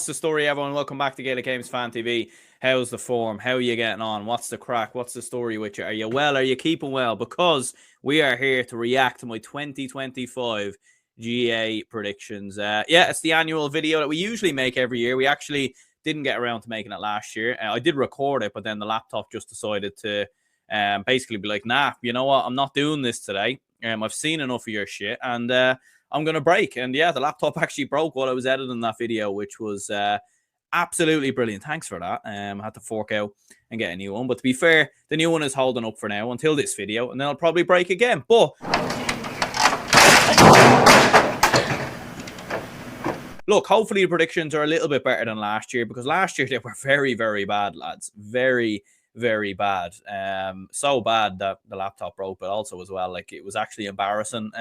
What's the story, everyone? Welcome back to Gaelic Games Fan TV. How's the form? How are you getting on? What's the crack? What's the story with you? Are you well? Are you keeping well? Because we are here to react to my 2025 GA predictions. Yeah, it's the annual video that we usually make every year. We actually didn't get around to making it last year. I did record it, but then the laptop just decided to basically be like, nah, you know what? I'm not doing this today. I've seen enough of your shit, and I'm going to break. And yeah, the laptop actually broke while I was editing that video, which was absolutely brilliant. Thanks for that. I had to fork out and get a new one. But to be fair, the new one is holding up for now until this video, and then I'll probably break again. But look, hopefully the predictions are a little bit better than last year, because last year they were very, very bad, lads. Very, very bad. So bad that the laptop broke, but also as well, like, it was actually embarrassing.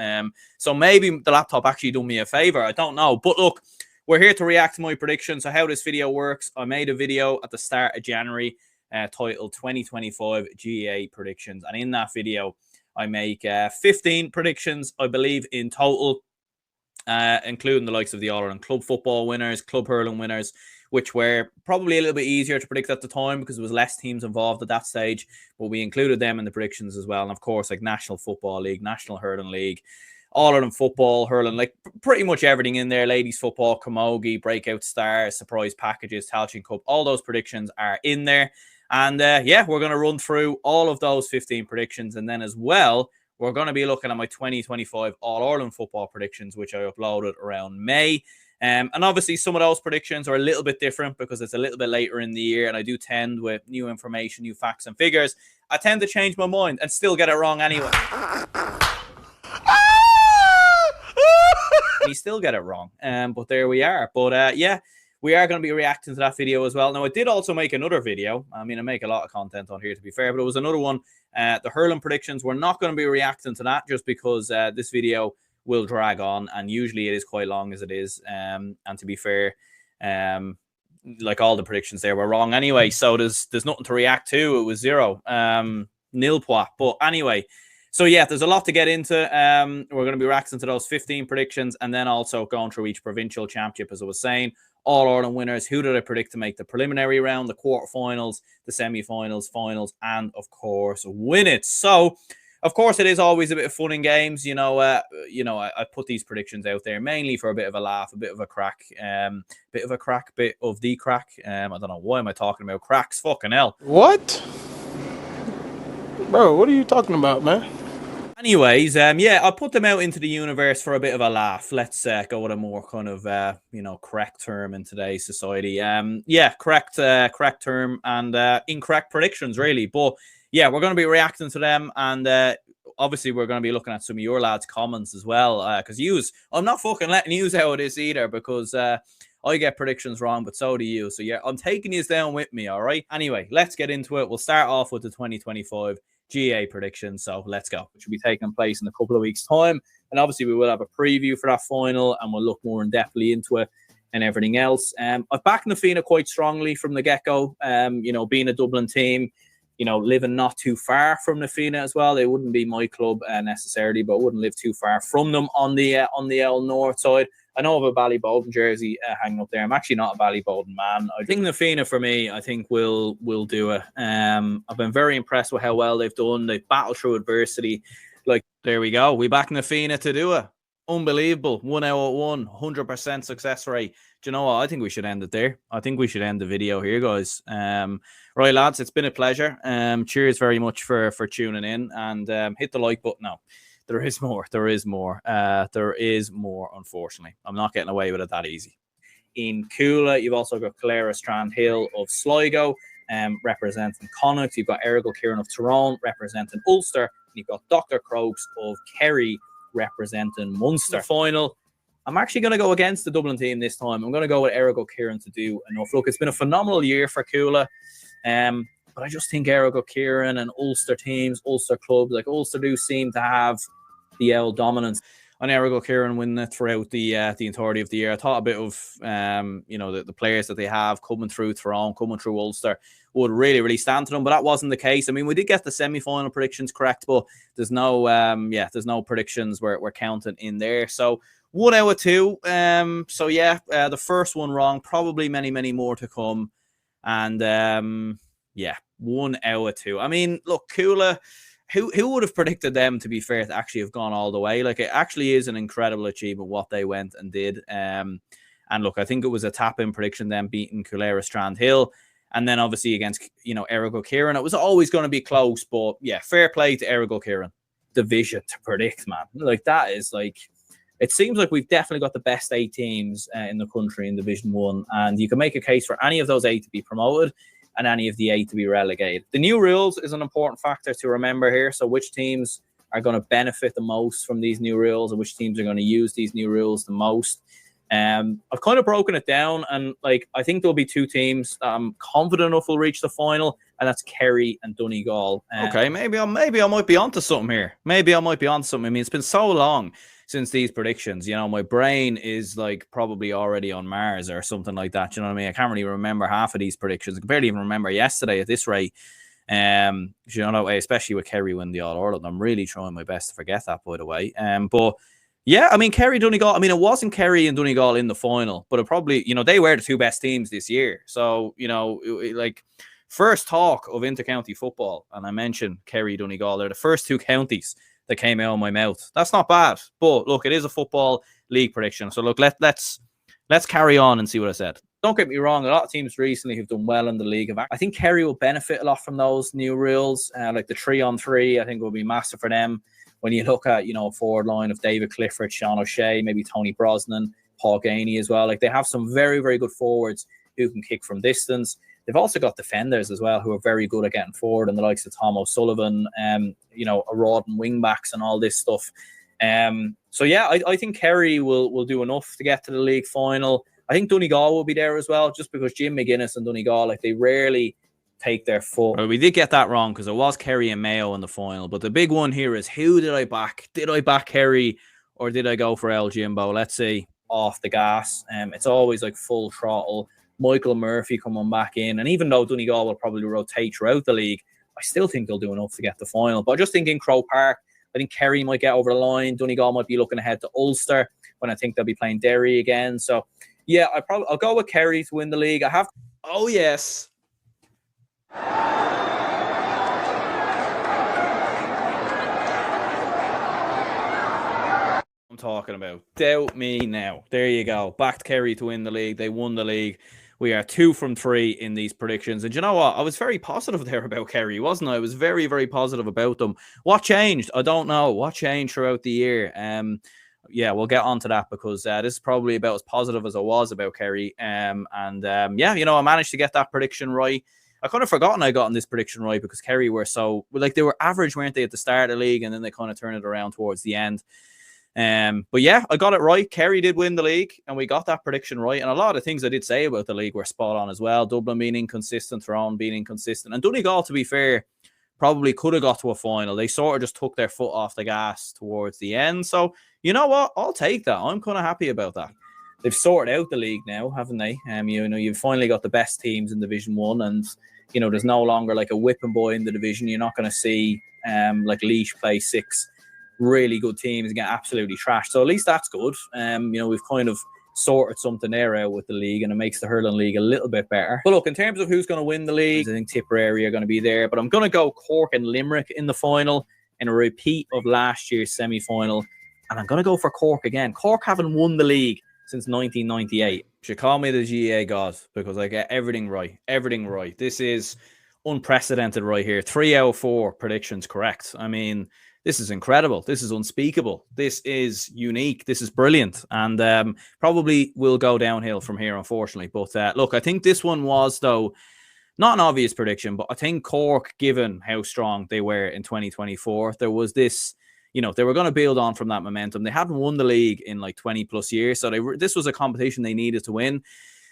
So maybe the laptop actually done me a favor. I don't know. But look, we're here to react to my predictions. So how this video works, I made a video at the start of January titled 2025 GA predictions. And in that video, I make 15 predictions, I believe, in total, including the likes of the All-Ireland club football winners, club hurling winners, which were probably a little bit easier to predict at the time because there was less teams involved at that stage. But we included them in the predictions as well. And of course, like National Football League, National Hurling League, All-Ireland football, hurling, like pretty much everything in there. Ladies football, camogie, breakout stars, surprise packages, Tailteann Cup, all those predictions are in there. And yeah, we're going to run through all of those 15 predictions. And then as well, we're going to be looking at my 2025 All-Ireland football predictions, which I uploaded around May. And obviously some of those predictions are a little bit different because it's a little bit later in the year, and I do tend, with new information, new facts and figures, I tend to change my mind and still get it wrong anyway. We still get it wrong, but there we are. But yeah, we are going to be reacting to that video as well. Now, I did also make another video. I mean, I make a lot of content on here, to be fair, but it was another one, the hurling predictions. We're not going to be reacting to that just because this video will drag on, and usually it is quite long as it is. And to be fair, like all the predictions there were wrong anyway, so there's nothing to react to. It was zero, nil point. But anyway, so yeah, there's a lot to get into. We're going to be reacting to those 15 predictions, and then also going through each provincial championship, as I was saying. All-Ireland winners, who did I predict to make the preliminary round, the quarterfinals, the semi-finals, finals, and of course win it. So of course, it is always a bit of fun in games. You know, I put these predictions out there mainly for a bit of a laugh, a bit of a crack, bit of the crack. I don't know, why am I talking about cracks? Fucking hell. What? Bro, what are you talking about, man? Anyways, yeah, I put them out into the universe for a bit of a laugh. Let's go with a more kind of, correct term in today's society. Yeah, correct term, and incorrect predictions, really. But yeah, we're going to be reacting to them, and obviously we're going to be looking at some of your lads' comments as well, because I'm not fucking letting you out of this either, because I get predictions wrong, but so do you. So yeah, I'm taking you down with me, all right? Anyway, let's get into it. We'll start off with the 2025 GA predictions, so let's go. Which will be taking place in a couple of weeks' time, and obviously we will have a preview for that final, and we'll look more in depthly into it and everything else. I've backed Na Fianna quite strongly from the get-go. Being a Dublin team, living not too far from Na Fianna as well. They wouldn't be my club necessarily, but I wouldn't live too far from them on the L North side. I know of a Ballybolden jersey hanging up there. I'm actually not a Ballybolden man. I think Na Fianna, for me, I think will do it. I've been very impressed with how well they've done. They've battled through adversity. Like, there we go. We back Na Fianna to do it. Unbelievable. 1 out of 1, 100% success rate. Do you know what? I think we should end it there. I think we should end the video here, guys. Right, lads, it's been a pleasure. Cheers very much for tuning in, and hit the like button now. There is more. There is more. There is more, unfortunately. I'm not getting away with it that easy. In Coola, you've also got Clara Strandhill of Sligo, representing Connacht. You've got Errol Kieran of Tyrone, representing Ulster. And you've got Dr. Croaks of Kerry, representing Munster. Final, I'm actually going to go against the Dublin team this time. I'm going to go with Errol Kieran to do enough. Look, it's been a phenomenal year for Coola. But I just think Errol Kieran and Ulster teams, Ulster clubs, like Ulster do seem to have the L dominance. And Errol Kieran winning it throughout the entirety of the year. I thought a bit of, the players that they have coming through Tyrone, coming through Ulster would really, really stand to them. But that wasn't the case. I mean, we did get the semi-final predictions correct, but there's no, there's no predictions we're counting in there. So 1 out of 2. So yeah, the first one wrong. Probably many more to come. And yeah, 1 out of 2. I mean, look, Kula, who would have predicted them, to be fair, to actually have gone all the way? Like, it actually is an incredible achievement what they went and did. And look, I think it was a tap-in prediction, them beating Culera Strand Hill. And then obviously against, Errigal Kieran. It was always going to be close, but yeah, fair play to Errigal Kieran. Division to predict, man. Like, that is like, it seems like we've definitely got the best 8 teams in the country in Division 1. And you can make a case for any of those 8 to be promoted and any of the 8 to be relegated. The new rules is an important factor to remember here. So which teams are going to benefit the most from these new rules and which teams are going to use these new rules the most. I've kind of broken it down, and like, I think there'll be 2 teams that I'm confident enough will reach the final, and that's Kerry and Donegal. Okay, maybe I might be onto something here. Maybe I might be onto something. I mean, it's been so long since these predictions. My brain is like probably already on Mars or something like that. You know what I mean? I can't really remember half of these predictions. I can barely even remember yesterday at this rate. Especially with Kerry winning the All-Ireland. I'm really trying my best to forget that, by the way. But yeah, I mean, Kerry, Donegal, I mean, it wasn't Kerry and Donegal in the final, but it probably, they were the 2 best teams this year. So, like, first talk of inter-county football, and I mentioned Kerry, Donegal, they're the first 2 counties that came out of my mouth. That's not bad. But look, it is a football league prediction. So look, let's carry on and see what I said. Don't get me wrong, a lot of teams recently have done well in the league. I think Kerry will benefit a lot from those new rules, like the 3-on-3, I think will be massive for them. When you look at, a forward line of David Clifford, Sean O'Shea, maybe Tony Brosnan, Paul Gainey as well. Like, they have some very, very good forwards who can kick from distance. They've also got defenders as well who are very good at getting forward, and the likes of Tom O'Sullivan, a Rod and wing backs and all this stuff. So yeah, I think Kerry will do enough to get to the league final. I think Donegal will be there as well, just because Jim McGuinness and Donegal, like, they rarely take their foot. Well, we did get that wrong because it was Kerry and Mayo in the final. But the big one here is, who did I back? Did I back Kerry or did I go for El Jimbo? Let's see, off the gas. It's always like full throttle. Michael Murphy coming back in. And even though Donegal will probably rotate throughout the league, I still think they'll do enough to get the final. But I just think in Croke Park, I think Kerry might get over the line. Donegal might be looking ahead to Ulster when I think they'll be playing Derry again. So yeah, I'll go with Kerry to win the league. Oh yes. I'm talking about. Doubt me now. There you go. Backed Kerry to win the league. They won the league. We are 2 from 3 in these predictions. And you know what? I was very positive there about Kerry, wasn't I? I was very, very positive about them. What changed? I don't know. What changed throughout the year? Yeah, we'll get on to that because this is probably about as positive as I was about Kerry. Yeah, I managed to get that prediction right. I kind of forgotten I got this prediction right because Kerry were so, like, they were average, weren't they, at the start of the league, and then they kind of turned it around towards the end. But yeah, I got it right. Kerry did win the league, and we got that prediction right. And a lot of things I did say about the league were spot on as well. Dublin being inconsistent, Tyrone being inconsistent, and Donegal, to be fair, probably could have got to a final. They sort of just took their foot off the gas towards the end. So you know what? I'll take that. I'm kind of happy about that. They've sorted out the league now, haven't they? You've finally got the best teams in Division 1, and there's no longer like a whipping boy in the division. You're not going to see like Laois play 6 really good teams and get absolutely trashed. So at least that's good. We've kind of sorted something there out with the league, and it makes the hurling league a little bit better. But look, in terms of who's going to win the league, I think Tipperary are going to be there, but I'm going to go Cork and Limerick in the final in a repeat of last year's semi-final, and I'm going to go for Cork again. Cork haven't won the league since 1998. Should call me the GA god because I get everything right. Everything right. This is unprecedented right here. 3 out of 4 predictions correct. I mean, this is incredible. This is unspeakable. This is unique. This is brilliant. And probably will go downhill from here, unfortunately. But look, I think this one was, though, not an obvious prediction, but I think Cork, given how strong they were in 2024, there was this, they were going to build on from that momentum. They hadn't won the league in like 20 plus years. So this was a competition they needed to win.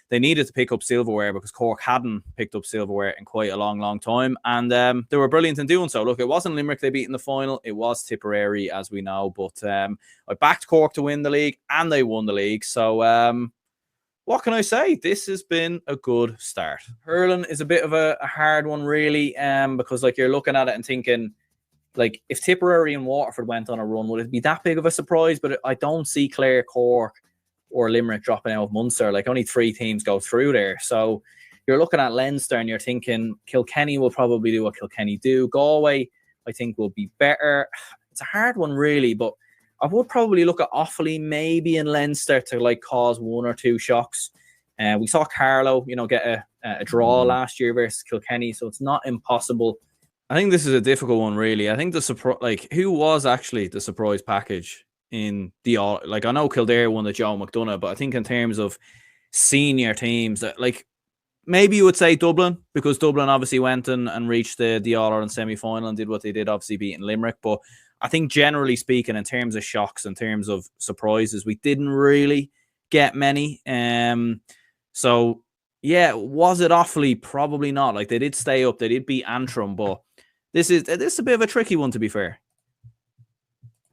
They needed to pick up silverware because Cork hadn't picked up silverware in quite a long, long time. And they were brilliant in doing so. Look, it wasn't Limerick they beat in the final. It was Tipperary, as we know. But I backed Cork to win the league, and they won the league. So what can I say? This has been a good start. Hurling is a bit of a hard one, really, because like you're looking at it and thinking, like if Tipperary and Waterford went on a run, would it be that big of a surprise? But I don't see Clare, Cork, or Limerick dropping out of Munster. Like only 3 teams go through there. So you're looking at Leinster and you're thinking Kilkenny will probably do what Kilkenny do. Galway, I think, will be better. It's a hard one, really, but I would probably look at Offaly maybe in Leinster to like cause 1 or 2 shocks. We saw Carlow, get a draw last year versus Kilkenny, so it's not impossible. I think this is a difficult one, really. I think the surprise, like, who was actually the surprise package in the all? Like, I know Kildare won the Joe McDonagh, but I think in terms of senior teams, that like maybe you would say Dublin, because Dublin obviously went and reached the All Ireland semi final and did what they did, obviously beating Limerick. But I think generally speaking, in terms of shocks, in terms of surprises, we didn't really get many. So yeah, was it Offaly? Probably not. Like, they did stay up, they did beat Antrim, but this is a bit of a tricky one, to be fair.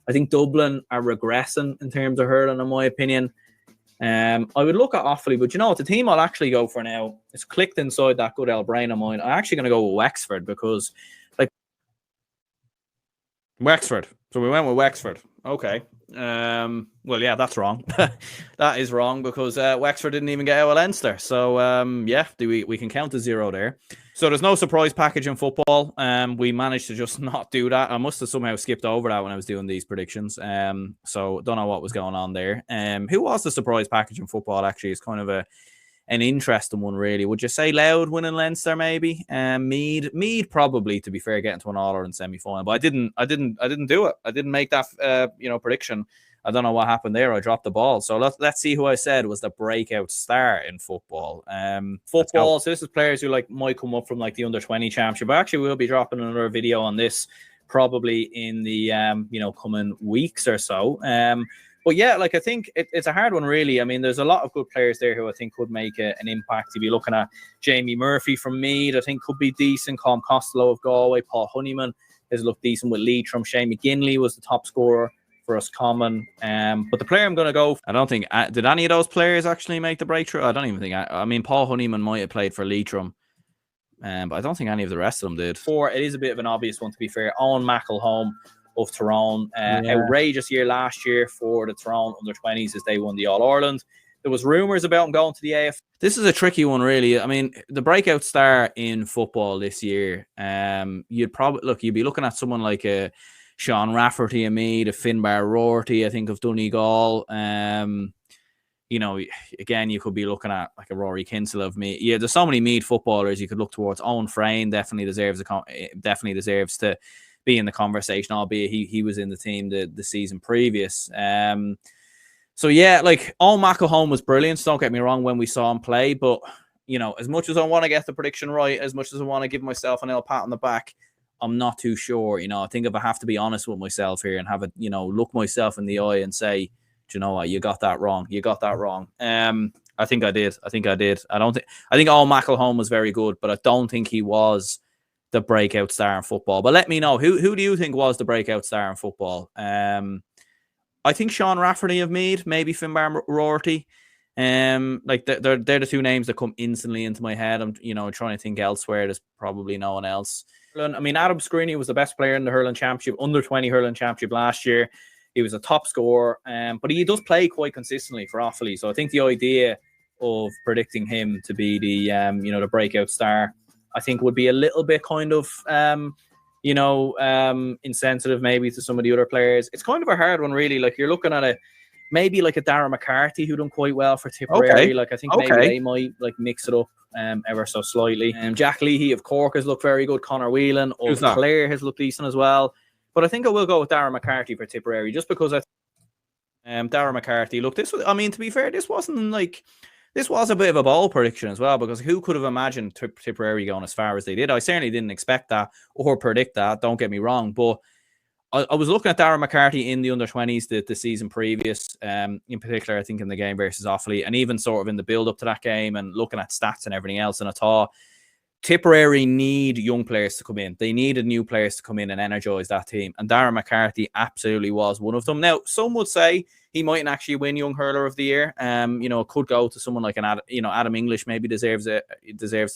I think Dublin are regressing in terms of hurling, in my opinion. I would look at Offaly, but you know what? The team I'll actually go for now, it's clicked inside that good old brain of mine. I'm actually going to go with Wexford, because, like, Wexford. So we went with Wexford. Okay. Well, yeah, that's wrong. That is wrong, because Wexford didn't even get out of Leinster. So, yeah, we can count to 0 there. So there's no surprise package in football. We managed to just not do that. I must have somehow skipped over that when I was doing these predictions. So don't know what was going on there. Who was the surprise package in football? Actually, is kind of an interesting one, really. Would you say Louth winning Leinster, maybe? Mead probably, to be fair, getting to an All Ireland semi-final. But I didn't do it. I didn't make that prediction. I don't know what happened there. I dropped the ball. So let's see who I said was the breakout star in football. So this is players who might come up from the under-20 championship. But actually, we'll be dropping another video on this probably in the coming weeks or so. But yeah, I think it's a hard one, really. I mean, there's a lot of good players there who I think could make an impact. If you're looking at Jamie Murphy from Meath, I think could be decent. Colm Costello of Galway, Paul Honeyman has looked decent with Leitrim. Shane McGinley was the top scorer for us, Common. But the player I'm going to go for, I don't think, did any of those players actually make the breakthrough? I don't even think. I mean, Paul Honeyman might have played for Leitrim, but I don't think any of the rest of them did. It is a bit of an obvious one, to be fair. Owen McElhone of Tyrone. Outrageous year last year for the Tyrone under-20s as they won the All-Ireland. There was rumours about him going to the AF. This is a tricky one, really. I mean, the breakout star in football this year, you'd be looking at someone like a Sean Rafferty of Meath, a Finbar Rorty, I think, of Donegal. Again, you could be looking at a Rory Kinsella of Meath. Yeah, there's so many Meath footballers you could look towards. Owen Frayne definitely deserves to be in the conversation, albeit he was in the team the season previous. So yeah, Owen McElhone was brilliant. Don't get me wrong when we saw him play, but as much as I want to get the prediction right, as much as I want to give myself an little pat on the back, I'm not too sure. I think if I have to be honest with myself here and have it, look myself in the eye and say, do you know what, you got that wrong. I think I did. I think Owen McElhone was very good, but I don't think he was the breakout star in football. But let me know, who do you think was the breakout star in football? I think Sean Rafferty of Meath, maybe Finbar Rorty. They're the two names that come instantly into my head. I'm trying to think elsewhere. There's probably no one else. I mean, Adam Screeney was the best player in the hurling championship, under 20 hurling championship last year. He was a top scorer, but he does play quite consistently for Offaly. So I think the idea of predicting him to be the breakout star, I think would be a little bit kind of insensitive maybe to some of the other players. It's kind of a hard one, really. You're looking at maybe a Darragh McCarthy who done quite well for Tipperary. I think maybe they might mix it up ever so slightly. Jack Leahy of Cork has looked very good. Connor Whelan of Clare has looked decent as well. But I think I will go with Darragh McCarthy for Tipperary, just because Darragh McCarthy. Look, to be fair, this wasn't this was a bit of a bold prediction as well, because who could have imagined Tipperary going as far as they did? I certainly didn't expect that or predict that, don't get me wrong. But I was looking at Darragh McCarthy in the under-20s the season previous, in particular, I think, in the game versus Offaly, and even sort of in the build-up to that game and looking at stats and everything else. And I thought Tipperary need young players to come in. They needed new players to come in and energise that team. And Darragh McCarthy absolutely was one of them. Now, some would say he mightn't actually win Young Hurler of the Year. Could go to someone like Adam English. Maybe deserves to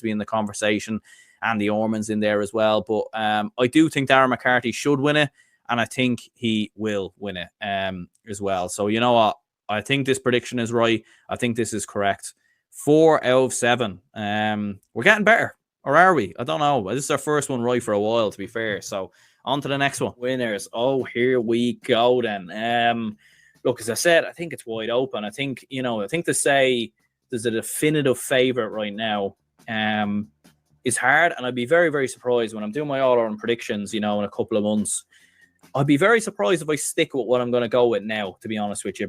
be in the conversation. Andy Ormond's in there as well. But I do think Darren McCarthy should win it, and I think he will win it as well. So you know what? I think this prediction is right. I think this is correct. 4 out of 7. We're getting better. Or are we? I don't know. This is our first one right for a while, to be fair. So on to the next one. Winners. Oh, here we go then. Look, as I said, I think it's wide open. I think to say there's a definitive favourite right now is hard. And I'd be very, very surprised when I'm doing my all-around predictions, in a couple of months. I'd be very surprised if I stick with what I'm going to go with now, to be honest with you.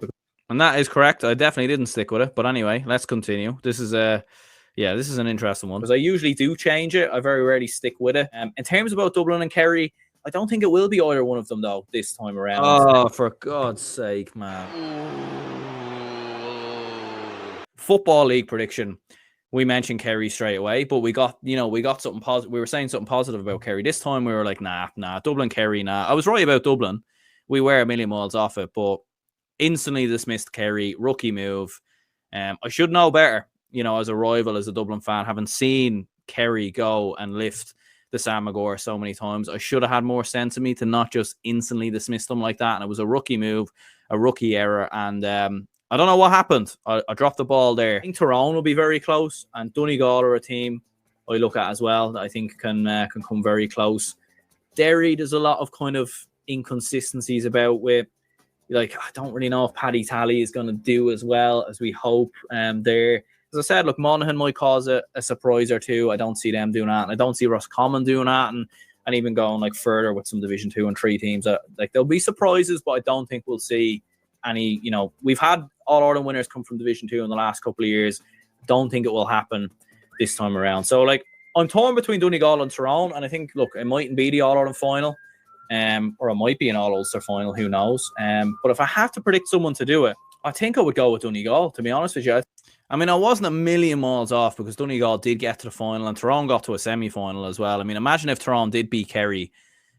And that is correct. I definitely didn't stick with it. But anyway, let's continue. This is an interesting one. Because I usually do change it. I very rarely stick with it. In terms about Dublin and Kerry, I don't think it will be either one of them, though, this time around. Oh, for God's sake, man. Football League prediction. We mentioned Kerry straight away, but we got something positive. We were saying something positive about Kerry. This time we were like, nah, Dublin, Kerry, nah. I was right about Dublin. We were a million miles off it, but instantly dismissed Kerry. Rookie move. I should know better, as a rival, as a Dublin fan, having seen Kerry go and lift the Sam Magor so many times. I should have had more sense in me to not just instantly dismiss them like that. And it was a rookie move, a rookie error. And I don't know what happened. I dropped the ball there. I think Tyrone will be very close. And Donegal are a team I look at as well that I think can come very close. Derry, there's a lot of kind of inconsistencies about with, like, I don't really know if Paddy Tally is going to do as well as we hope there. As I said, look, Monaghan might cause a surprise or two. I don't see them doing that. And I don't see Roscommon doing that. And even going like further with some Division 2 and 3 teams. Like, there'll be surprises, but I don't think we'll see any, we've had All-Ireland winners come from Division 2 in the last couple of years. Don't think it will happen this time around. So, like, I'm torn between Donegal and Tyrone. And I think, look, it mightn't be the All-Ireland final. Or it might be an All-Ulster final, who knows. But if I have to predict someone to do it, I think I would go with Donegal, to be honest with you. I mean, I wasn't a million miles off because Donegal did get to the final and Tyrone got to a semi-final as well. I mean, imagine if Tyrone did beat Kerry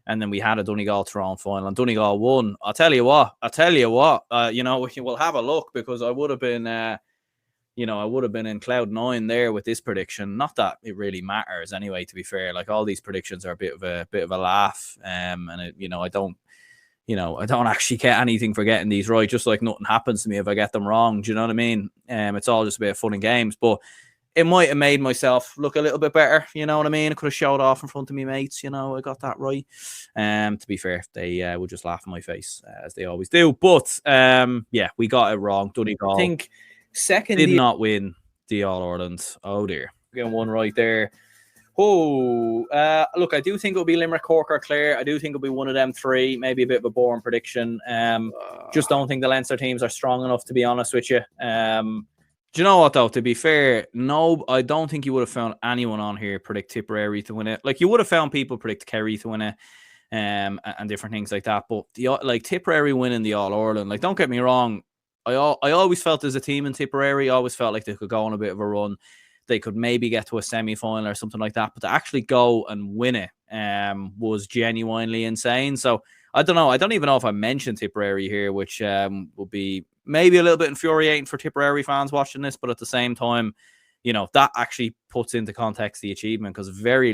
and then we had a Donegal-Tyrone final and Donegal won. I'll tell you what, we'll have a look because I would have been, I would have been in cloud 9 there with this prediction. Not that it really matters anyway, to be fair. Like, all these predictions are a bit of a laugh. And I don't actually get anything for getting these right, just like nothing happens to me if I get them wrong. Do you know what I mean? It's all just a bit of fun and games, but it might have made myself look a little bit better. You know what I mean? I could have showed off in front of me mates. I got that right. To be fair, they would just laugh in my face as they always do. But we got it wrong. Donegal, I think, second did not win the All-Ireland. Oh dear, getting one right there. Look, I do think it'll be Limerick, Cork, or Clare. I do think it'll be one of them three. Maybe a bit of a boring prediction. Just don't think the Leinster teams are strong enough, to be honest with you. Do you know what, though? To be fair, no, I don't think you would have found anyone on here predict Tipperary to win it. Like, you would have found people predict Kerry to win it, and different things like that. But Tipperary winning the All-Ireland, like, don't get me wrong. I always felt as a team in Tipperary, I always felt like they could go on a bit of a run. They could maybe get to a semi-final or something like that. But to actually go and win it was genuinely insane. So, I don't know. I don't even know if I mentioned Tipperary here, which will be maybe a little bit infuriating for Tipperary fans watching this. But at the same time, that actually puts into context the achievement because very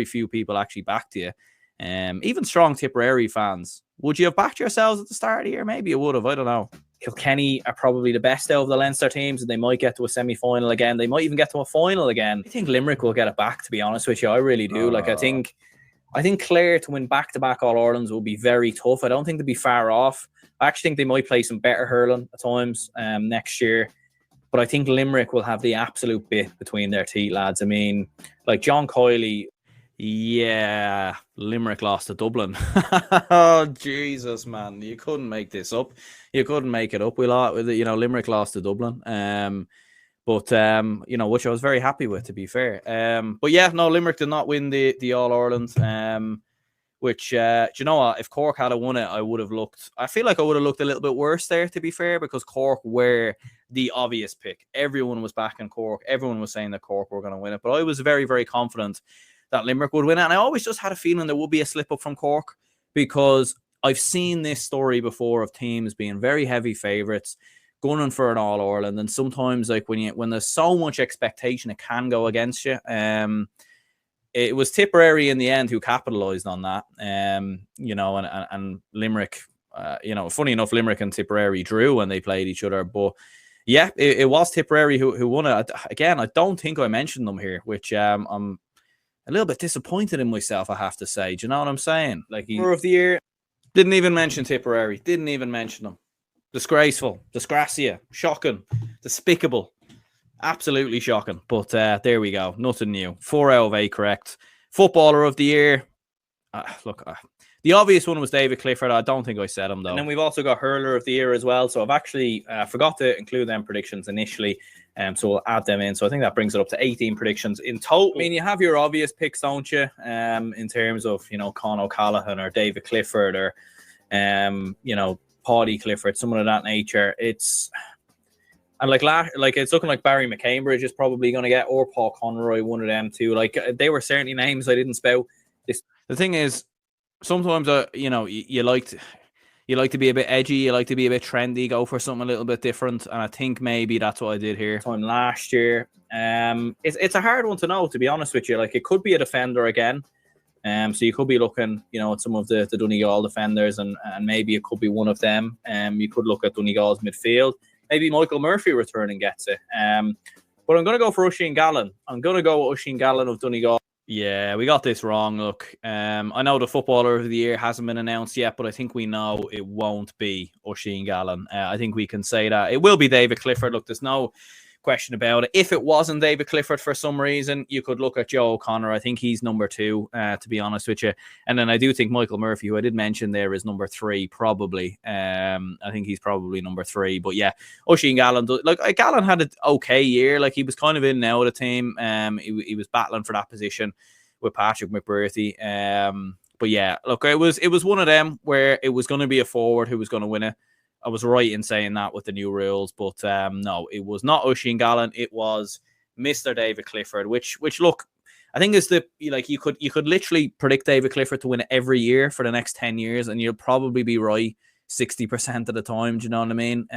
few people actually backed you. Even strong Tipperary fans. Would you have backed yourselves at the start of the year? Maybe you would have. I don't know. Kilkenny are probably the best out of the Leinster teams, and they might get to a semi-final again. They might even get to a final again. I think Limerick will get it back, to be honest with you. I really do. Like, I think Clare to win back-to-back All-Irelands will be very tough. I don't think they'll be far off. I actually think they might play some better hurling at times next year. But I think Limerick will have the absolute bit between their teeth, lads. I mean, like John Coyley. Yeah, Limerick lost to Dublin. Oh, Jesus, man. You couldn't make this up. You couldn't make it up. Limerick lost to Dublin. Which I was very happy with, to be fair. But yeah, no, Limerick did not win the All-Ireland. Which, do you know what? If Cork had won it, I feel like I would have looked a little bit worse there, to be fair, because Cork were the obvious pick. Everyone was backing Cork. Everyone was saying that Cork were going to win it. But I was very, very confident that Limerick would win it. And I always just had a feeling there would be a slip up from Cork because I've seen this story before of teams being very heavy favourites, going for an All-Ireland. And sometimes, like, when there's so much expectation, it can go against you. it was Tipperary in the end who capitalised on that. You know, and Limerick, you know, funny enough, Limerick and Tipperary drew when they played each other. But yeah, it was Tipperary who won it. Again, I don't think I mentioned them here, which I'm a little bit disappointed in myself, I have to say. Do you know what I'm saying? Like, of the year, didn't even mention Tipperary. Didn't even mention them. Disgraceful. Disgracia. Shocking. Despicable. Absolutely shocking. But there we go. Nothing new. 4 out of 8 correct. Footballer of the year. Look, the obvious one was David Clifford. I don't think I said him, though. And then we've also got Hurler of the Year as well. So I've actually forgot to include them predictions initially. So we'll add them in. So I think that brings it up to 18 predictions in total. I mean, you have your obvious picks, don't you? In terms of, you know, Con O'Callaghan or David Clifford or, you know, Paddy Clifford, someone of that nature. It's... And like it's looking like Barry McCambridge is probably going to get, or Paul Conroy, one of them too. Like, they were certainly names I didn't spell. The thing is, sometimes you know, you like to be a bit edgy, you like to be a bit trendy, go for something a little bit different, and I think maybe that's what I did here. Time last year, it's a hard one to know, to be honest with you. Like, it could be a defender again. So you could be looking, you know, at some of the Donegal defenders, and maybe it could be one of them. You could look at Donegal's midfield. Maybe Michael Murphy returning gets it. But I'm going to go for Oisin Gallen. I'm going to go with Oisin Gallen of Donegal. Yeah, we got this wrong. Look, I know the Footballer of the Year hasn't been announced yet, but I think we know it won't be Oisin Gallen. I think we can say that. It will be David Clifford. Look, there's no question about it. If it wasn't David Clifford for some reason, you could look at Joe O'Connor. I think he's number 2, to be honest with you. And then I do think Michael Murphy, who I did mention there, is number 3, probably. I think he's probably number 3. But yeah, Oisin Gallen, like, Gallen had an okay year. Like, he was kind of in and out of the team. He was battling for that position with Patrick McBurthy. But yeah, look, it was one of them where it was going to be a forward who was going to win it. I was right in saying that with the new rules, but no, it was not Oisin Gallen. It was Mr. David Clifford, which look, I think is you could literally predict David Clifford to win every year for the next 10 years, and you'll probably be right 60% of the time. Do you know what I mean?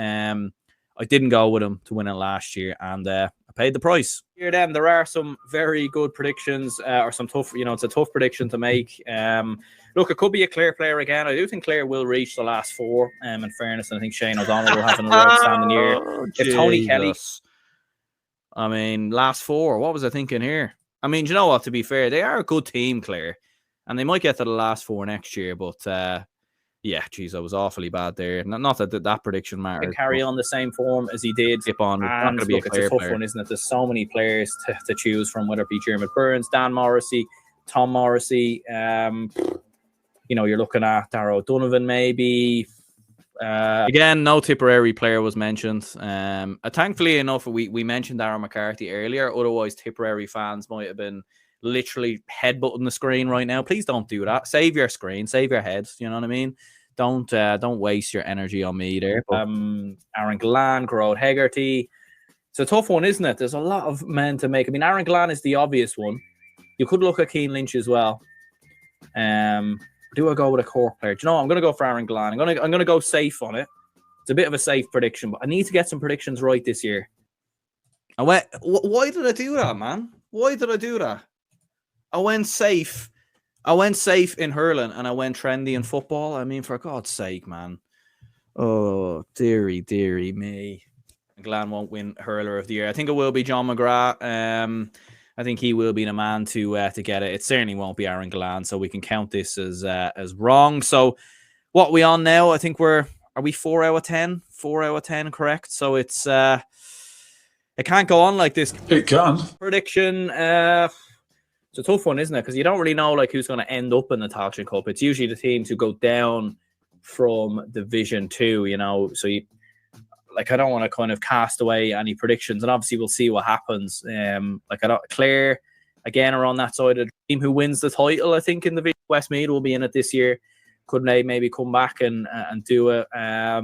I didn't go with him to win it last year, and I paid the price. Here then, there are some very good predictions, or some tough, you know, it's a tough prediction to make. Look, it could be a Clare player again. I do think Clare will reach the last 4, in fairness, and I think Shane O'Donnell will have another outstanding year. If Tony Kelly... I mean, last 4, what was I thinking here? I mean, you know what, to be fair, they are a good team, Clare, and they might get to the last 4 next year, but yeah, geez, I was awfully bad there. Not that prediction mattered. Carry on the same form as he did. Skip on. It's not going to be a Clare tough player. One, isn't it? There's so many players to choose from, whether it be Jeremy Burns, Dan Morrissey, Tom Morrissey. You know, you're looking at Darragh O'Donovan, maybe. Again, no Tipperary player was mentioned. Thankfully enough, we mentioned Darren McCarthy earlier. Otherwise, Tipperary fans might have been literally headbutting the screen right now. Please don't do that. Save your screen. Save your head. You know what I mean? Don't waste your energy on me there. Aaron Glenn, Gerard Hegarty. It's a tough one, isn't it? There's a lot of men to make. I mean, Aaron Glenn is the obvious one. You could look at Keane Lynch as well. Do I go with a Cork player? Do you know what? I'm going to go for Aaron Glenn. I'm going to go safe on it. It's a bit of a safe prediction, but I need to get some predictions right this year. Why did I do that, man? Why did I do that? I went safe. I went safe in hurling, and I went trendy in football. I mean, for God's sake, man. Oh, dearie me. Glenn won't win hurler of the year. I think it will be John McGrath. I think he will be the man to get it. It certainly won't be Aaron Glenn, so we can count this as wrong. So what are we on now? I think are we 4 out of 10? 4 out of 10, correct? So it's it can't go on like this. It can. Prediction. It's a tough one, isn't it? Because you don't really know like who's going to end up in the Tailteann Cup. It's usually the teams who go down from Division 2, you know. So I don't want to kind of cast away any predictions, and obviously we'll see what happens. Clare again are on that side of the team who wins the title. I think in the Westmeath will be in it this year. Could they maybe come back and do it? I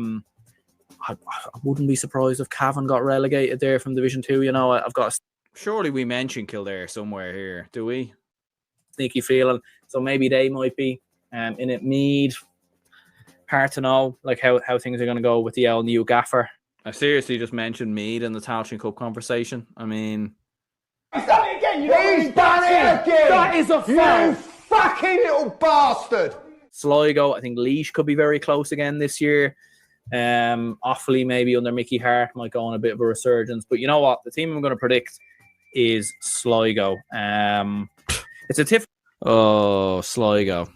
wouldn't be surprised if Cavan got relegated there from Division 2. You know, I've got. Surely we mentioned Kildare somewhere here, do we? Sneaky feeling. So maybe they might be in it. Mead. Hard to know like how things are going to go with the new gaffer. I seriously just mentioned Mead in the Tailteann Cup conversation. I mean... He's done it again! That is a foul! You fucking little bastard! Sligo, I think Laois could be very close again this year. Offaly maybe under Mickey Hart might go on a bit of a resurgence. But you know what? The team I'm going to predict is Sligo. It's a Sligo.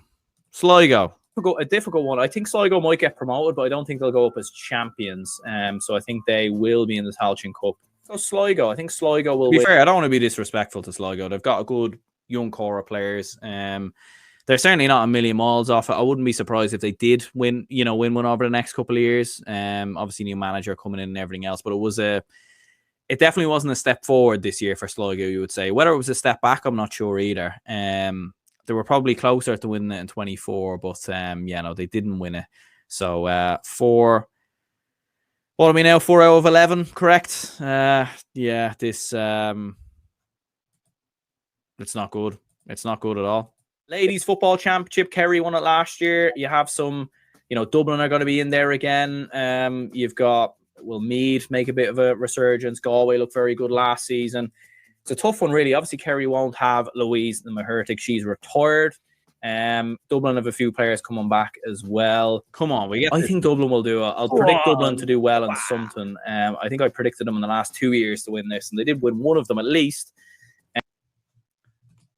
A difficult one. I think Sligo might get promoted, but I don't think they'll go up as champions. So I think they will be in the Tailteann Cup. So Sligo, I think Sligo will win. To be fair, I don't want to be disrespectful to Sligo. They've got a good young core of players. They're certainly not a million miles off it. I wouldn't be surprised if they did win one over the next couple of years. Obviously new manager coming in and everything else, but it definitely wasn't a step forward this year for Sligo, you would say. Whether it was a step back, I'm not sure either. They were probably closer to winning it in 24, but they didn't win it. So 4 what are we now? 4 out of 11, correct? This it's not good. It's not good at all. Ladies Football Championship, Kerry won it last year. You have some, Dublin are going to be in there again. You've got, Meath make a bit of a resurgence. Galway looked very good last season. It's a tough one, really. Obviously, Kerry won't have Louise the Mahertig. She's retired. Dublin have a few players coming back as well. Come on, I think Dublin will do it. I'll predict Dublin to do well in something. I think I predicted them in the last 2 years to win this, and they did win one of them at least.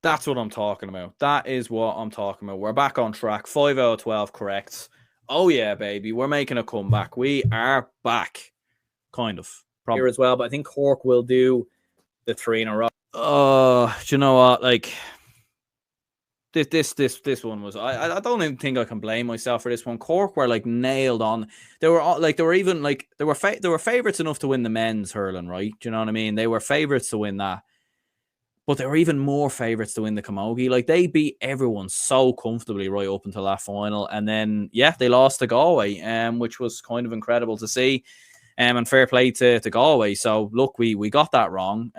That's what I'm talking about. That is what I'm talking about. We're back on track. 5 out of 12 correct. Oh, yeah, baby. We're making a comeback. We are back. Kind of. Probably here as well, but I think Cork will do the 3 in a row. Do you know what? Like, this one was... I don't even think I can blame myself for this one. Cork were, nailed on. They were favourites enough to win the men's hurling, right? Do you know what I mean? They were favourites to win that. But they were even more favourites to win the Camogie. They beat everyone so comfortably right up until that final. And then, they lost to Galway, which was kind of incredible to see. And fair play to Galway. So, look, we got that wrong.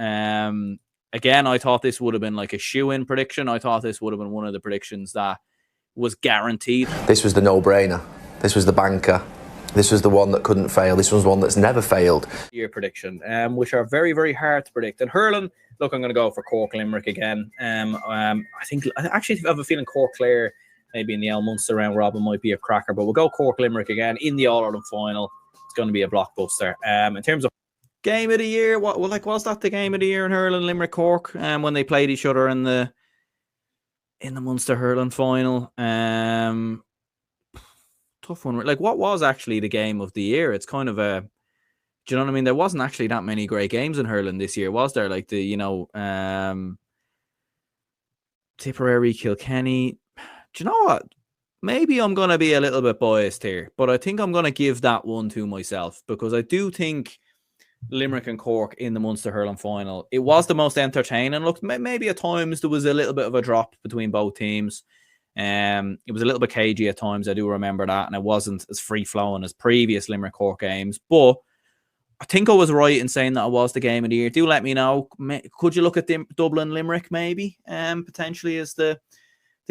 Again, I thought this would have been like a shoe-in prediction. I thought this would have been one of the predictions that was guaranteed. This was the no-brainer. This was the banker. This was the one that couldn't fail. This was one that's never failed. Year prediction, which are very, very hard to predict. And hurling, look, I'm going to go for Cork Limerick again. I actually have a feeling Cork Clare, maybe in the El Munster round robin, might be a cracker. But we'll go Cork Limerick again in the All Ireland final. It's going to be a blockbuster. In terms of game of the year, was that the game of the year in hurling, Limerick Cork? When they played each other in the Munster hurling final. Tough one. What was actually the game of the year? It's kind of a... Do you know what I mean? There wasn't actually that many great games in hurling this year, was there? Tipperary, Kilkenny. Do you know what? Maybe I'm going to be a little bit biased here, but I think I'm going to give that one to myself because I do think Limerick and Cork in the Munster hurling final, it was the most entertaining. Look, maybe at times there was a little bit of a drop between both teams. It was a little bit cagey at times. I do remember that, and it wasn't as free-flowing as previous Limerick Cork games, but I think I was right in saying that it was the game of the year. Do let me know. Could you look at the Dublin Limerick maybe potentially as the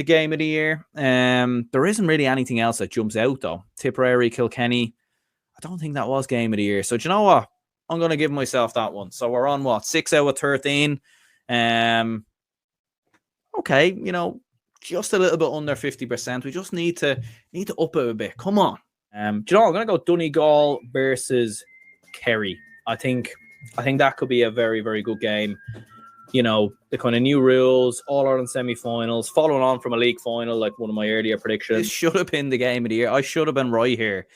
game of the year? There isn't really anything else that jumps out though. Tipperary, Kilkenny, I don't think that was game of the year. So do you know what? I'm going to give myself that one. So we're on what? 6 out of 13. Okay, just a little bit under 50%. We just need to up it a bit. Come on. Do you know what? I'm going to go Donegal versus Kerry. I think that could be a very, very good game. The kind of new rules, All-Ireland semi-finals, following on from a league final, like one of my earlier predictions. This should have been the game of the year. I should have been right here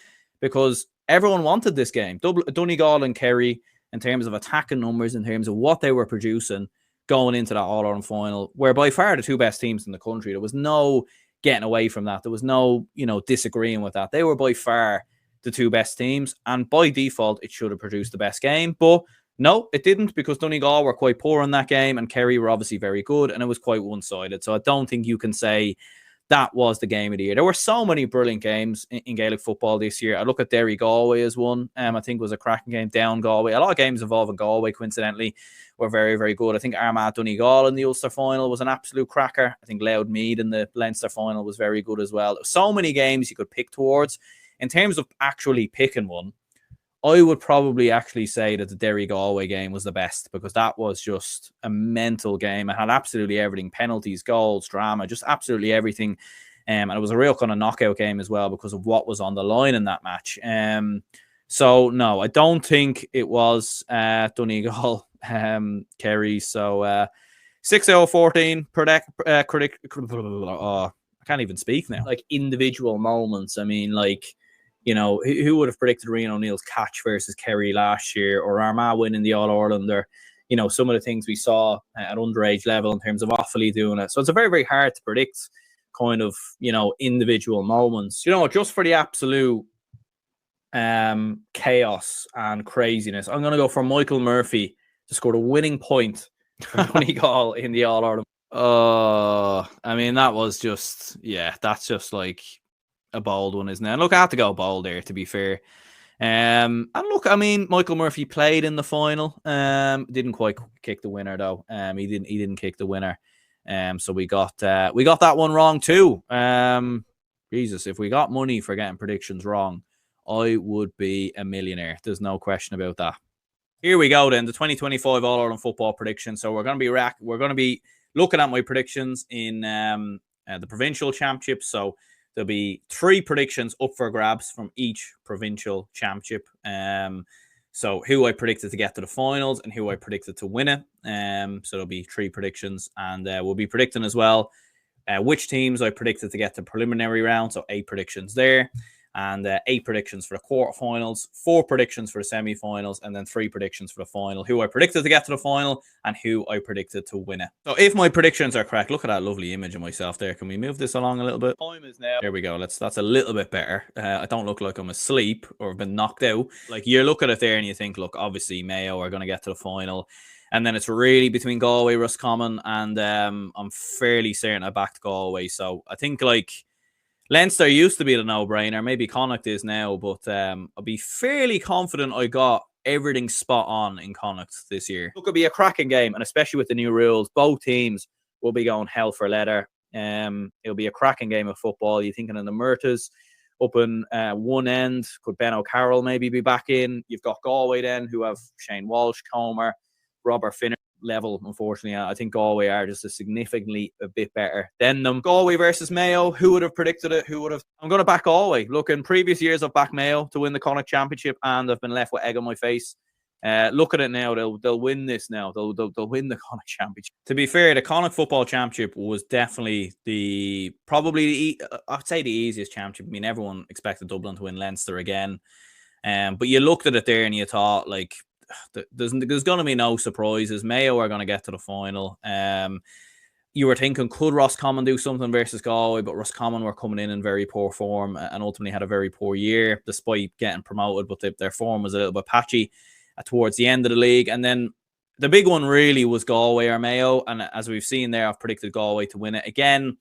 because everyone wanted this game. Donegal and Kerry, in terms of attacking numbers, in terms of what they were producing, going into that All-Ireland final, where by far the two best teams in the country. There was no getting away from that. There was no, disagreeing with that. They were by far the two best teams, and by default, it should have produced the best game. But no, it didn't, because Donegal were quite poor in that game, and Kerry were obviously very good, and it was quite one-sided. So I don't think you can say that was the game of the year. There were so many brilliant games in Gaelic football this year. I look at Derry Galway as one. I think was a cracking game. Down Galway. A lot of games involving Galway, coincidentally, were very, very good. I think Armagh Donegal in the Ulster final was an absolute cracker. I think Louth Meath in the Leinster final was very good as well. So many games you could pick towards. In terms of actually picking one, I would probably actually say that the Derry Galway game was the best, because that was just a mental game. It had absolutely everything: penalties, goals, drama, just absolutely everything. And it was a real kind of knockout game as well because of what was on the line in that match. So no, I don't think it was Donegal, Kerry. So 6 out of 14. I can't even speak now. Like individual moments. I mean, like, you know, who would have predicted Rian O'Neill's catch versus Kerry last year, or Armagh winning the All-Ireland, or, you know, some of the things we saw at underage level in terms of Offaly doing it. So it's a very, very hard to predict kind of, you know, individual moments. You know, just for the absolute chaos and craziness, I'm going to go for Michael Murphy to score the winning point for Donegal in the All-Ireland. I mean, that was just, yeah, that's just like a bold one, isn't it? And look, I had to go bold there, to be fair. And look, I mean, Michael Murphy played in the final. Didn't quite kick the winner though. He didn't kick the winner. So we got that one wrong too. Jesus, if we got money for getting predictions wrong, I would be a millionaire. There's no question about that. Here we go then, the 2025 All-Ireland football prediction. So we're going to be looking at my predictions in the Provincial Championship. So there'll be 3 predictions up for grabs from each Provincial Championship. So who I predicted to get to the finals and who I predicted to win it. So there'll be 3 predictions, and we'll be predicting as well which teams I predicted to get to preliminary round. So 8 predictions there. And 8 predictions for the quarterfinals, 4 predictions for the semi-finals, and then 3 predictions for the final. Who I predicted to get to the final and who I predicted to win it. So if my predictions are correct, look at that lovely image of myself there. Can we move this along a little bit? Time is now. There we go. That's a little bit better. I don't look like I'm asleep or been knocked out. Like, you look at it there and you think, look, obviously Mayo are going to get to the final. And then it's really between Galway, Roscommon, and I'm fairly certain I backed Galway. So I think, like, Leinster used to be the no-brainer. Maybe Connacht is now, but I'll be fairly confident I got everything spot on in Connacht this year. It'll be a cracking game, and especially with the new rules, both teams will be going hell for leather. It'll be a cracking game of football. You're thinking of the Murtas up in one end. Could Ben O'Carroll maybe be back in? You've got Galway then, who have Shane Walsh, Comer, Robert Finner. Level, unfortunately, I think Galway are just significantly a bit better than them. Galway versus Mayo, who would have predicted it? I'm going to back Galway. Look, in previous years I've backed Mayo to win the Connacht Championship, and I've been left with egg on my face. Look at it now. They'll win this now. They'll win the Connacht Championship. To be fair, the Connacht Football Championship was definitely I'd say the easiest championship. I mean, everyone expected Dublin to win Leinster again, but you looked at it there and you thought, like, there's going to be no surprises. Mayo are going to get to the final. You were thinking, could Roscommon do something versus Galway? But Roscommon were coming in very poor form and ultimately had a very poor year despite getting promoted. But their form was a little bit patchy towards the end of the league. And then the big one really was Galway or Mayo. And as we've seen there, I've predicted Galway to win it. Again,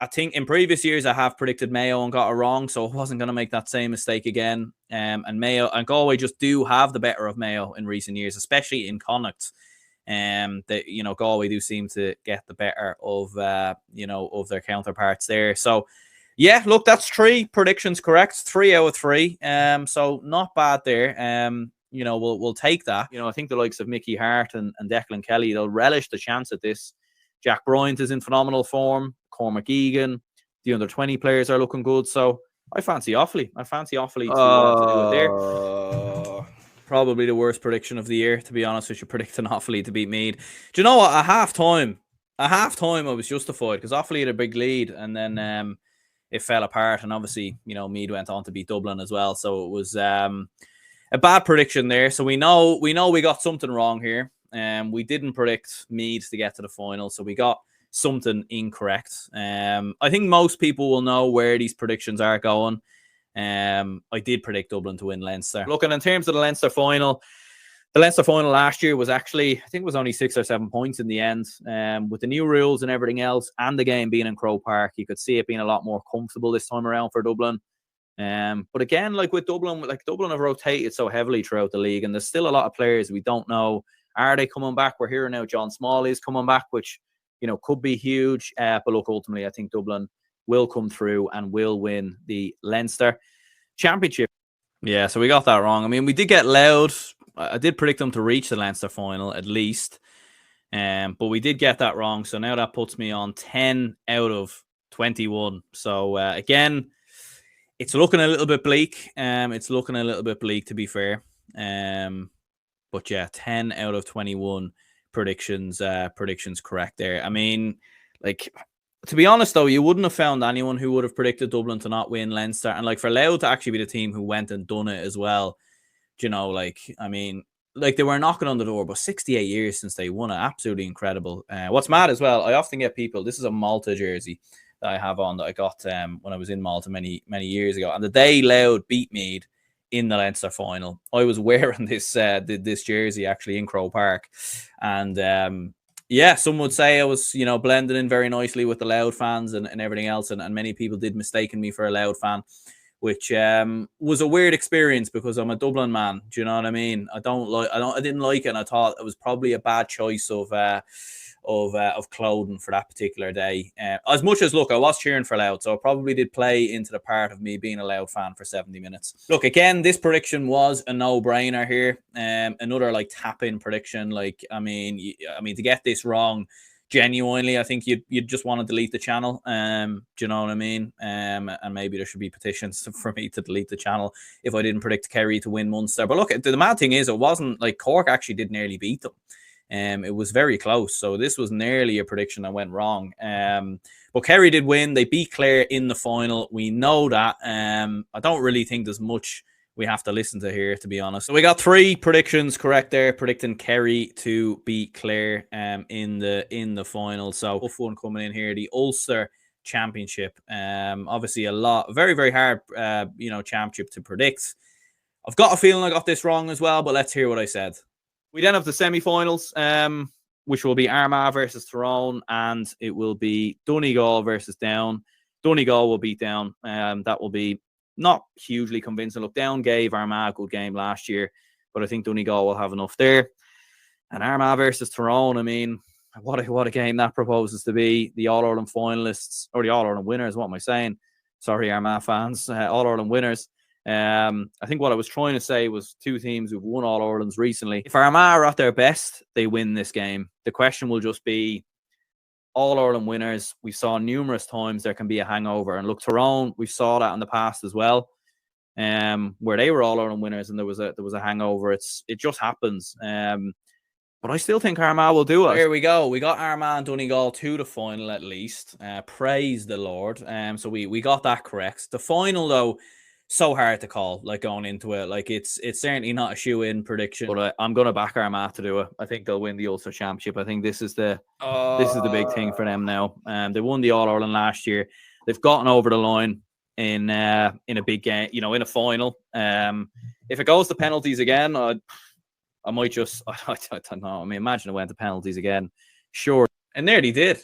I think in previous years I have predicted Mayo and got it wrong, so I wasn't going to make that same mistake again. And Mayo and Galway just do have the better of Mayo in recent years, especially in Connacht. Galway do seem to get the better of of their counterparts there. So yeah, look, that's 3 predictions correct, 3 out of 3. So not bad there. We'll take that. I think the likes of Mickey Hart and Declan Kelly, they'll relish the chance at this. Jack Bryant is in phenomenal form. Cormac Egan, the under 20 players are looking good. So I fancy Offaly. To do it there. Probably the worst prediction of the year, to be honest with you, predicting Offaly to beat Meath. Do you know what? At half time I was justified because Offaly had a big lead and then it fell apart. And obviously, Meath went on to beat Dublin as well. So it was a bad prediction there. So we know we got something wrong here. We didn't predict Meath to get to the final. So we got something incorrect. I think most people will know where these predictions are going. I did predict Dublin to win Leinster. Looking in terms of the Leinster final last year was actually, I think it was only 6 or 7 points in the end. With the new rules and everything else, and the game being in Croke Park, you could see it being a lot more comfortable this time around for Dublin. But again, like with Dublin, Dublin have rotated so heavily throughout the league, and there's still a lot of players we don't know. Are they coming back? We're hearing now John Smalley is coming back, which could be huge. But look, ultimately, I think Dublin will come through and will win the Leinster Championship. Yeah, so we got that wrong. I mean, we did get Loud. I did predict them to reach the Leinster final at least. But we did get that wrong. So now that puts me on 10 out of 21. So again, it's looking a little bit bleak. It's looking a little bit bleak, to be fair. But yeah, 10 out of 21 predictions correct there. I mean, like, to be honest though, you wouldn't have found anyone who would have predicted Dublin to not win Leinster, and like for Louth to actually be the team who went and done it as well. You know, like, I mean, like, they were knocking on the door, but 68 years since they won it, absolutely incredible. What's mad as well, I often get people, this is a Malta jersey that I have on that I got when I was in Malta many years ago, and the day Louth beat Meath in the Leinster final, I was wearing this jersey actually in Croke Park, and yeah, some would say I was, you know, blending in very nicely with the Louth fans and everything else, and many people did mistaken me for a Louth fan, which was a weird experience because I'm a Dublin man. Do you know what I mean? I didn't like it, and I thought it was probably a bad choice of clothing for that particular day. As much as, look, I was cheering for Louth, so it probably did play into the part of me being a Louth fan for 70 minutes. Look, again, this prediction was a no-brainer here. Another like tap-in prediction. Like, I mean, to get this wrong, genuinely, I think you'd just want to delete the channel. Do you know what I mean? And maybe there should be petitions for me to delete the channel if I didn't predict Kerry to win Munster. But look, the mad thing is, it wasn't like Cork actually did nearly beat them. It was very close. So this was nearly a prediction that went wrong. But Kerry did win. They beat Clare in the final. We know that. I don't really think there's much we have to listen to here, to be honest. So we got 3 predictions correct there, predicting Kerry to beat Clare in the final. So tough one coming in here. The Ulster Championship. Obviously very, very hard championship to predict. I've got a feeling I got this wrong as well, but let's hear what I said. We then have the semi-finals, which will be Armagh versus Tyrone, and it will be Donegal versus Down. Donegal will beat Down. That will be not hugely convincing. Look, Down gave Armagh a good game last year, but I think Donegal will have enough there. And Armagh versus Tyrone, I mean, what a game that proposes to be. The All-Ireland finalists, or the All-Ireland winners, what am I saying? Sorry, Armagh fans. All-Ireland winners. I think what I was trying to say was 2 teams who've won All-Irelands recently. If Armagh are at their best, they win this game. The question will just be, All-Ireland winners, we saw numerous times there can be a hangover. And look, Tyrone, we saw that in the past as well, where they were All-Ireland winners and there was a hangover. It just happens. But I still think Armagh will do it. Here we go. We got Armagh and Donegal to the final at least. Praise the Lord. So we got that correct. The final, though, so hard to call, like, going into it. Like, it's certainly not a shoe-in prediction, but I'm going to back Armagh to do it. I think they'll win the Ulster Championship. I think this is the big thing for them now. They won the All-Ireland last year. They've gotten over the line in a big game, in a final. If it goes to penalties again, I might just, I don't know. I mean, imagine it went to penalties again. Sure. It nearly did.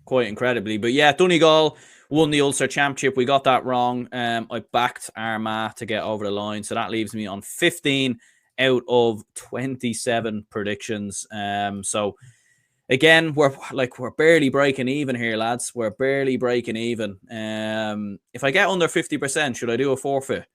Quite incredibly. But yeah, Donegal won the Ulster Championship. We got that wrong. I backed Armagh to get over the line. So that leaves me on 15 out of 27 predictions. So again, we're barely breaking even here, lads. We're barely breaking even. If I get under 50%, should I do a forfeit?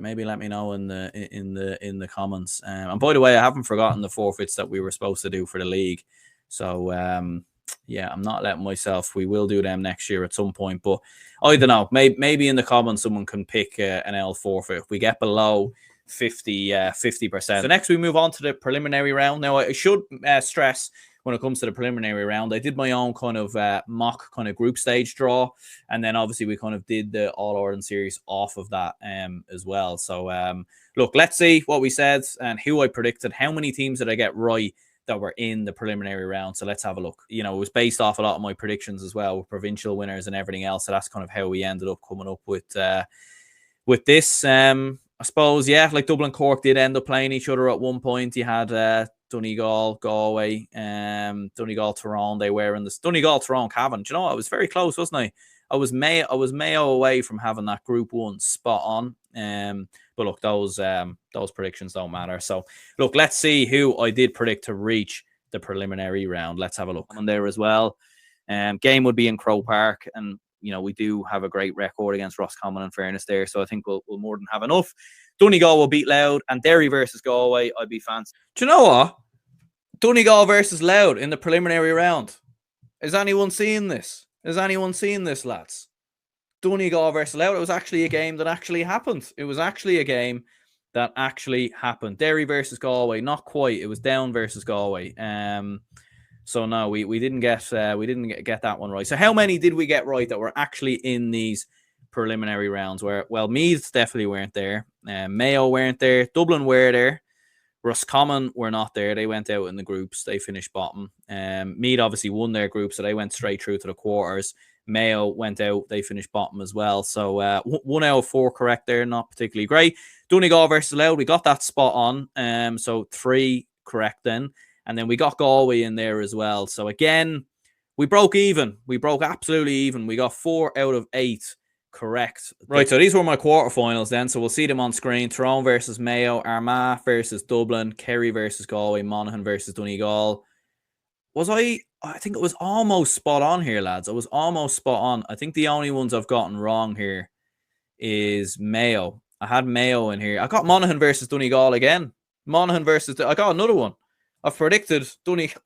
Maybe let me know in the comments. And by the way, I haven't forgotten the forfeits that we were supposed to do for the league. So yeah, I'm not letting myself. We will do them next year at some point. But I don't know. Maybe in the comments someone can pick an L forfeit if we get below 50%. So next we move on to the preliminary round. Now I should stress, when it comes to the preliminary round, I did my own kind of mock kind of group stage draw, and then obviously we kind of did the All-Ireland series off of that as well. So look, let's see what we said and who I predicted. How many teams did I get right that were in the preliminary round? So let's have a look. It was based off a lot of my predictions as well, with provincial winners and everything else. So that's kind of how we ended up coming up with this. I suppose, yeah, like Dublin Cork did end up playing each other at one point. You had Donegal, Galway, Donegal, Tyrone. They were in this Donegal, Tyrone, Cavan. Do you know what? I was very close, wasn't I? I was Mayo away from having that Group 1 spot on. But look, those predictions don't matter. So look, let's see who I did predict to reach the preliminary round. Let's have a look on there as well. Game would be in Croke Park, and we do have a great record against Roscommon in fairness there. So I think we'll more than have enough. Donegal will beat Louth, and Derry versus Galway, I'd be fancy. Do you know what? Donegal versus Louth in the preliminary round. Is anyone seeing this? Is anyone seeing this, lads? Donegal versus Louth. It was actually a game that actually happened. It was actually a game that actually happened. Derry versus Galway, not quite. It was Down versus Galway. So no, we didn't get that one right. So how many did we get right that were actually in these preliminary rounds? Where Meath definitely weren't there. Mayo weren't there. Dublin were there. Roscommon were not there. They went out in the groups. They finished bottom. Meath obviously won their group, so they went straight through to the quarters. Mayo went out. They finished bottom as well. So 1 out of 4 correct there. Not particularly great. Donegal versus Louth, we got that spot on. So 3 correct then. And then we got Galway in there as well. So again, we broke even. We broke absolutely even. We got 4 out of 8 correct. Right, so these were my quarterfinals then. So we'll see them on screen. Tyrone versus Mayo, Armagh versus Dublin, Kerry versus Galway, Monaghan versus Donegal. I think it was almost spot on here, lads. It was almost spot on. I think the only ones I've gotten wrong here is Mayo. I had Mayo in here. I got Monaghan versus Donegal again. Monaghan versus... I got another one. I've predicted Donegal.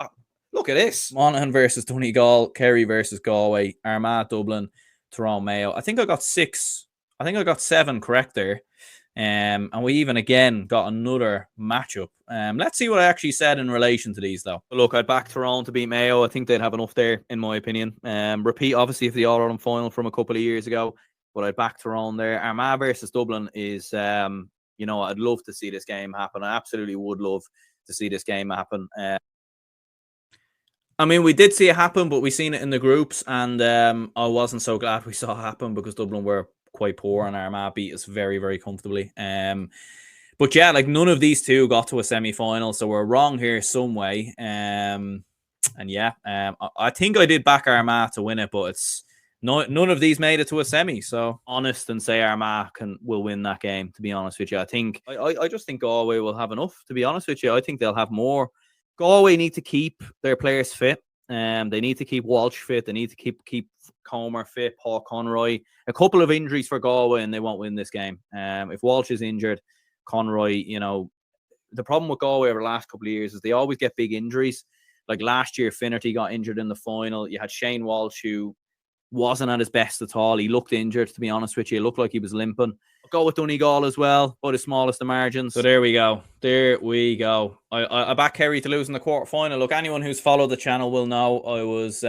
Look at this. Monaghan versus Donegal, Kerry versus Galway, Armagh, Dublin, Tyrone, Mayo. I think I got 6. I think I got 7 correct there. And we even again got another matchup. Let's see what I actually said in relation to these, though. Look, I'd back Tyrone to beat Mayo. I think they'd have enough there, in my opinion. Repeat, obviously, of the All-Ireland final from a couple of years ago. But I'd back Tyrone there. Armagh versus Dublin is, I'd love to see this game happen. I absolutely would love to see this game happen. I mean, we did see it happen, but we seen it in the groups, and I wasn't so glad we saw it happen because Dublin were quite poor and Armagh beat us very, very comfortably. But yeah, like none of these two got to a semi-final, so we're wrong here some way. And yeah, I think I did back Armagh to win it, but it's none of these made it to a semi. So honest and say Armagh will win that game. To be honest with you, I just think Galway will have enough. To be honest with you, I think they'll have more. Galway need to keep their players fit. They need to keep Walsh fit. They need to keep Comer fit, Paul Conroy. A couple of injuries for Galway and they won't win this game. If Walsh is injured, Conroy, the problem with Galway over the last couple of years is they always get big injuries. Like last year, Finnerty got injured in the final. You had Shane Walsh, who wasn't at his best at all. He looked injured, to be honest with you. It looked like he was limping. I'll go with Donegal as well, by the smallest of margins. So there we go. There we go. I back Kerry to lose in the quarterfinal. Look, anyone who's followed the channel will know I was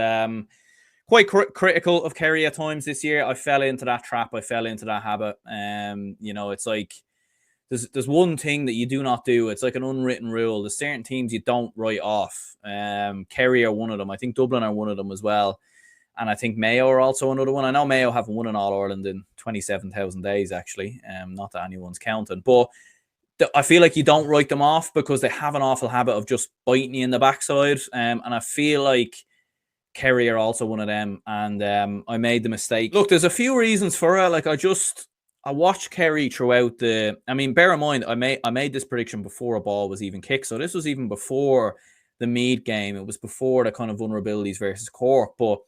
quite critical of Kerry at times this year. I fell into that trap. I fell into that habit. It's like there's one thing that you do not do. It's like an unwritten rule. There's certain teams you don't write off. Kerry are one of them. I think Dublin are one of them as well. And I think Mayo are also another one. I know Mayo haven't won an All-Ireland in 27,000 days, actually. Not that anyone's counting. But I feel like you don't write them off because they have an awful habit of just biting you in the backside. And I feel like Kerry are also one of them. And I made the mistake. Look, there's a few reasons for it. Like, I watched Kerry throughout bear in mind, I made this prediction before a ball was even kicked. So this was even before the Meath game. It was before the kind of vulnerabilities versus Cork. But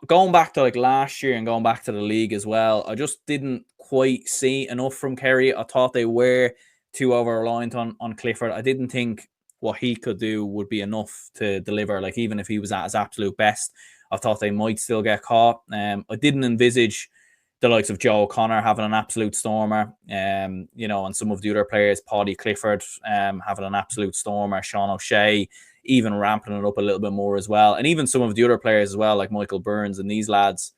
going back to like last year and going back to the league as well, I just didn't quite see enough from Kerry. I thought they were too over-reliant on Clifford. I didn't think what he could do would be enough to deliver. Like even if he was at his absolute best, I thought they might still get caught. I didn't envisage the likes of Joe O'Connor having an absolute stormer, and some of the other players, Paddy Clifford having an absolute stormer, Sean O'Shea even ramping it up a little bit more as well. And even some of the other players as well, like Michael Burns and these lads.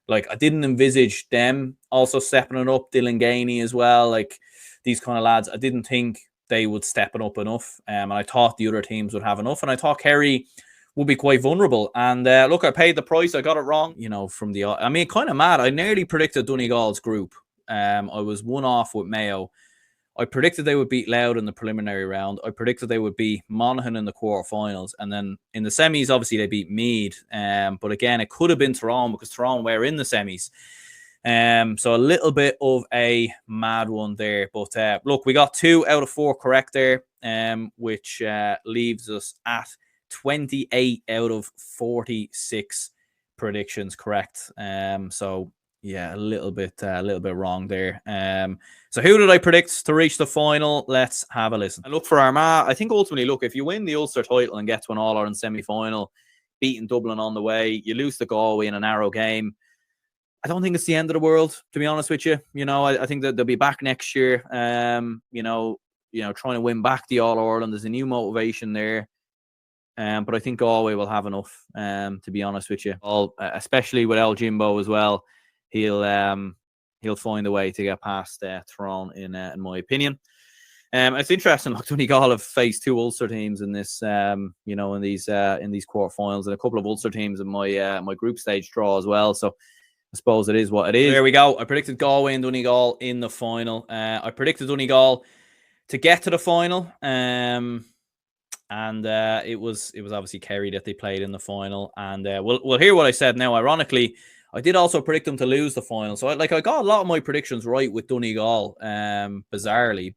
Like, I didn't envisage them also stepping it up. Dylan Gainey as well. Like, these kind of lads, I didn't think they would step it up enough. And I thought the other teams would have enough. And I thought Kerry would be quite vulnerable. And look, I paid the price. I got it wrong. Kind of mad. I nearly predicted Donegal's group. I was one off with Mayo. I predicted they would beat Louth in the preliminary round. I predicted they would beat Monaghan in the quarterfinals. And then in the semis, obviously, they beat Meath. But again, it could have been Tyrone because Tyrone were in the semis. So a little bit of a mad one there. But look, we got 2 out of 4 correct there, which leaves us at 28 out of 46 predictions correct. So yeah, a little bit wrong there. So who did I predict to reach the final? Let's have a listen. And look, for Armagh, I think ultimately, look, if you win the Ulster title and get to an All-Ireland semi-final, beating Dublin on the way, you lose to Galway in a narrow game, I don't think it's the end of the world, to be honest with you. You know, I think that they'll be back next year. You know, trying to win back the All-Ireland. There's a new motivation there. But I think Galway will have enough, to be honest with you. Especially with El Jimbo as well. He'll find a way to get past Tyrone, in my opinion. It's interesting. Look, Donegal have faced 2 Ulster teams in this, in these quarterfinals, and a couple of Ulster teams in my group stage draw as well. So I suppose it is what it is. There we go. I predicted Galway and Donegal in the final. I predicted Donegal to get to the final. And it was obviously Kerry that they played in the final. And we'll hear what I said now. Ironically, I did also predict them to lose the final. So I got a lot of my predictions right with Donegal, bizarrely.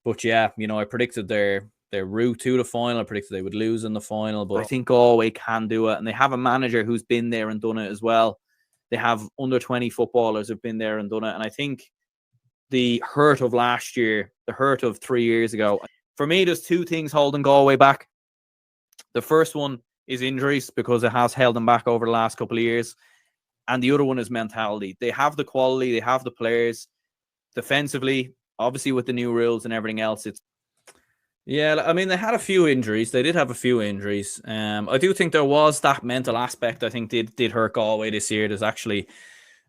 But yeah, I predicted their route to the final. I predicted they would lose in the final. But I think Galway can do it. And they have a manager who's been there and done it as well. They have under 20 footballers who've been there and done it. And I think the hurt of last year, the hurt of 3 years ago, for me, there's 2 things holding Galway back. The first one is injuries, because it has held them back over the last couple of years. And the other one is mentality. They have the quality, they have the players. Defensively, obviously with the new rules and everything else, yeah, I mean, they had a few injuries. They did have a few injuries. I do think there was that mental aspect, I think, did hurt Galway this year. There's actually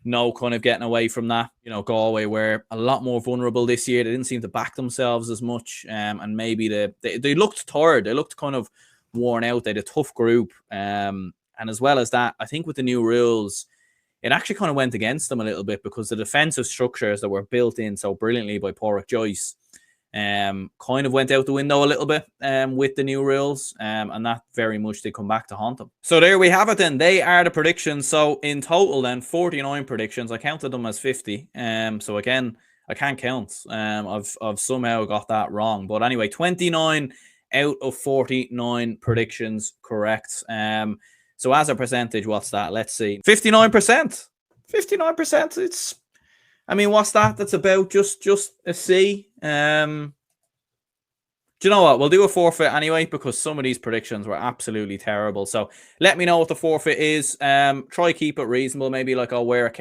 no kind of getting away from that. Galway were a lot more vulnerable this year. They didn't seem to back themselves as much. And maybe they looked tired. They looked kind of worn out. They had a tough group. And as well as that, I think with the new rules, it actually kind of went against them a little bit, because the defensive structures that were built in so brilliantly by Pádraig Joyce kind of went out the window a little bit with the new rules, and that very much did come back to haunt them. So there we have it then. They are the predictions. So in total then, 49 predictions. I counted them as 50. So again, I can't count. I've somehow got that wrong. But anyway, 29 out of 49 predictions correct. So as a percentage, what's that? Let's see. 59%. 59%. I mean, what's that? That's about just a C. Do you know what? We'll do a forfeit anyway, because some of these predictions were absolutely terrible. So let me know what the forfeit is. Try keep it reasonable. Maybe like I'll wear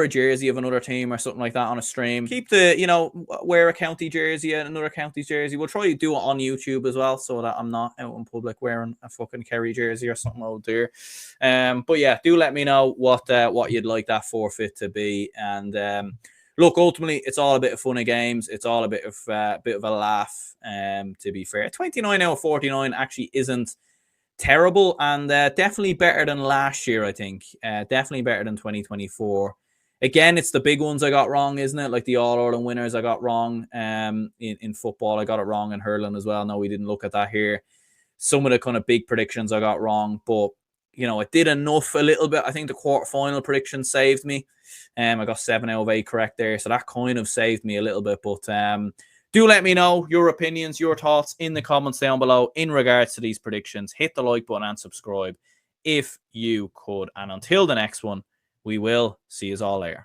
a jersey of another team or something like that on a stream. Keep wear a county jersey and another county's jersey. We'll try to do it on YouTube as well, so that I'm not out in public wearing a fucking Kerry jersey or something old dear. But yeah, do let me know what you'd like that forfeit to be. And look, ultimately, it's all a bit of fun and games. It's all a bit of a laugh. To be fair, 29 out of 49 actually isn't terrible, and definitely better than last year. I think definitely better than 2024. Again, it's the big ones I got wrong, isn't it? Like the All-Ireland winners I got wrong. In football, I got it wrong in hurling as well. No, we didn't look at that here. Some of the kind of big predictions I got wrong, but I did enough a little bit. I think the quarterfinal prediction saved me. I got 7 out of 8 correct there, so that kind of saved me a little bit. But do let me know your opinions, your thoughts in the comments down below in regards to these predictions. Hit the like button and subscribe if you could. And until the next one, we will see you all later.